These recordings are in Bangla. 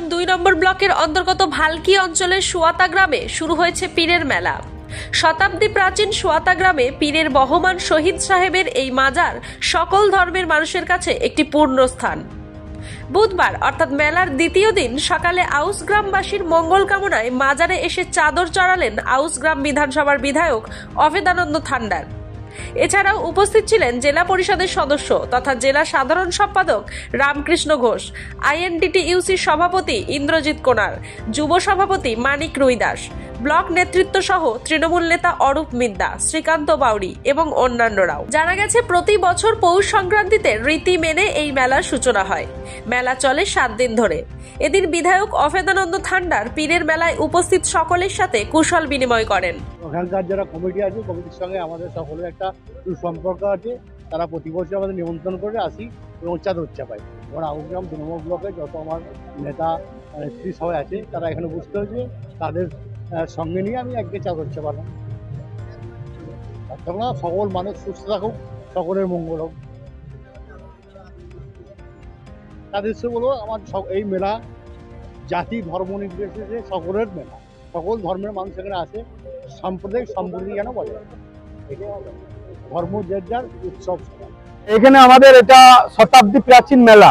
নন্দীগ্রাম ২ নম্বর ব্লকের অন্তর্গত ভালকি অঞ্চলের সুয়াতা গ্রামে শুরু হয়েছে পীরের মেলা। শতাব্দী প্রাচীন সুয়াতা গ্রামে পীরের বহমান শহীদ সাহেবের এই মাজার সকল ধর্মের মানুষের কাছে একটি পূর্ণ স্থান। বুধবার অর্থাৎ মেলার দ্বিতীয় দিন সকালে আউস গ্রামবাসীর মঙ্গল কামনায় মাজারে এসে চাদর চড়ালেন আউস গ্রাম বিধানসভার বিধায়ক অভেদানন্দ থান্ডার। এছাড়াও উপস্থিত ছিলেন জেলা পরিষদের সদস্য তথা জেলা সাধারণ সম্পাদক রামকৃষ্ণ ঘোষ, INTTUC সভাপতি ইন্দ্রজিৎ কোনার, যুব সভাপতি মানিক রুইদাস, ব্লক নেতৃত্ব সহ তৃণমূল নেতা অরূপ মিদ্দা, শ্রীকান্ত বাউরি এবং অন্যান্যরাও। জানা গেছে প্রতি বছর পৌষ সংক্রান্তিতে রীতি মেনে এই মেলার সূচনা হয়। মেলা চলে 7 দিন ধরে। এদিন বিধায়ক অভেদানন্দ থান্ডার পীরের মেলায় উপস্থিত সকলের সাথে কুশল বিনিময় করেন। ওখানকার যারা কমিটি আছে, কমিটির সঙ্গে আমাদের সকলের একটা সুসম্পর্ক আছে। তারা প্রতি বছর আমাদের নিমন্ত্রণ করে আসি এবং চাদর চাপাই। আমার আউসগ্রাম ২ নম্বর ব্লকে যত আমার নেতা নেত্রী সবাই আছে তারা এখানে বুঝতে হয়েছে, তাদের সঙ্গে নিয়ে আমি একদিকে চাদর চাপালাম। সকল মানুষ সুস্থ থাকুক, সকলের মঙ্গল হোক। তাদের সে বলবো আমার এই মেলা জাতি ধর্ম নির্বিশেষে সকলের মেলা, সকল ধর্মের মানুষ এখানে আসে। সাম্প্রদায়িক সম্প্রীতি যেন বজায় রাখে, ধর্ম যার উৎসব। এখানে আমাদের এটা শতাব্দী প্রাচীন মেলা,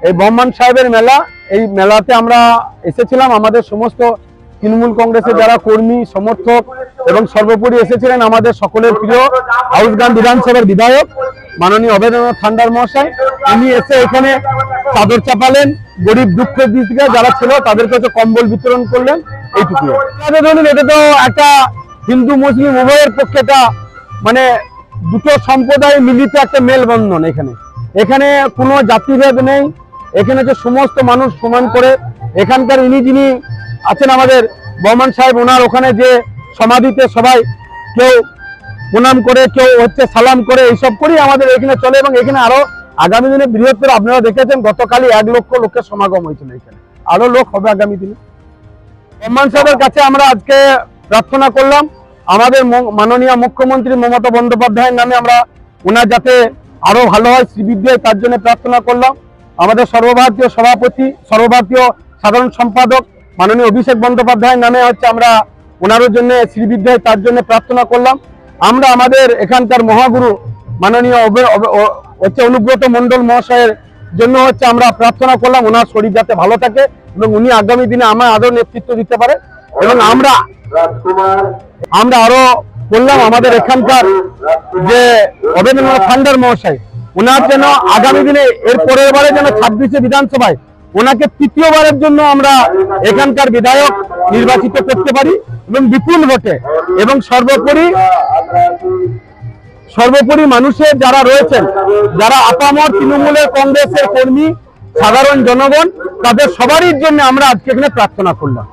এই বহমান সাহেবের মেলা। এই মেলাতে আমরা এসেছিলাম, আমাদের সমস্ত তৃণমূল কংগ্রেসের যারা কর্মী সমর্থক এবং সর্বোপরি এসেছিলেন আমাদের সকলের প্রিয় আউসগ্রাম বিধানসভার বিধায়ক মাননীয় অভেদানন্দ থান্ডার মহাশয়। উনি এসে এখানে চাদর চাপালেন, গরিব দুঃখ দিকে যারা ছিল তাদের কাছে কম্বল বিতরণ করলেন, এইটুকু। ধরুন এটা তো একটা হিন্দু মুসলিম উভয়ের পক্ষে এটা মানে দুটো সম্প্রদায় মিলিত একটা মেলবন্ধন। এখানে কোনো জাতিভেদ নেই, এখানে যে সমস্ত মানুষ সমান করে। এখানকার ইনি যিনি আছেন আমাদের বহমান সাহেব, ওনার ওখানে যে সমাধিতে সবাই কেউ প্রণাম করে, কেউ সালাম করে, এইসব করেই আমাদের এখানে চলে। এবং এখানে আরো আগামী দিনে বৃহত্তর, আপনারা দেখেছেন গতকালই 1 লক্ষ লোকের সমাগম হয়েছিল, এখানে আরো লোক হবে আগামী দিনে। বহমান সাহেবের কাছে আমরা আজকে প্রার্থনা করলাম আমাদের মাননীয় মুখ্যমন্ত্রী মমতা বন্দ্যোপাধ্যায়ের নামে, আমরা ওনার যাতে আরো ভালো হয় শ্রীবৃদ্ধি হয় তার জন্য প্রার্থনা করলাম। আমাদের সর্বভারতীয় সভাপতি, সর্বভারতীয় সাধারণ সম্পাদক মাননীয় অভিষেক বন্দ্যোপাধ্যায়ের নামে আমরা ওনারও জন্য শ্রীবৃদ্ধি হয় তার জন্য প্রার্থনা করলাম। আমরা আমাদের এখানকার মহাগুরু মাননীয় অনুব্রত মণ্ডল মহাশয়ের জন্য আমরা প্রার্থনা করলাম ওনার শরীর যাতে ভালো থাকে এবং উনি আগামী দিনে আমার আরো নেতৃত্ব দিতে পারে। এবং আমরা আরো বললাম আমাদের এখানকার যে অভেদানন্দ থান্ডার মহাশয়, ওনার যেন আগামী দিনে এর পরের বারে যেন 26শে বিধানসভায় ওনাকে 3য়-বারের জন্য আমরা এখানকার বিধায়ক নির্বাচিত করতে পারি এবং বিপুল ভোটে। এবং সর্বোপরি মানুষের যারা রয়েছেন, যারা আপামর তৃণমূলের কংগ্রেসের কর্মী, সাধারণ জনগণ, তাদের সবারই জন্য আমরা আজকে এখানে প্রার্থনা করলাম।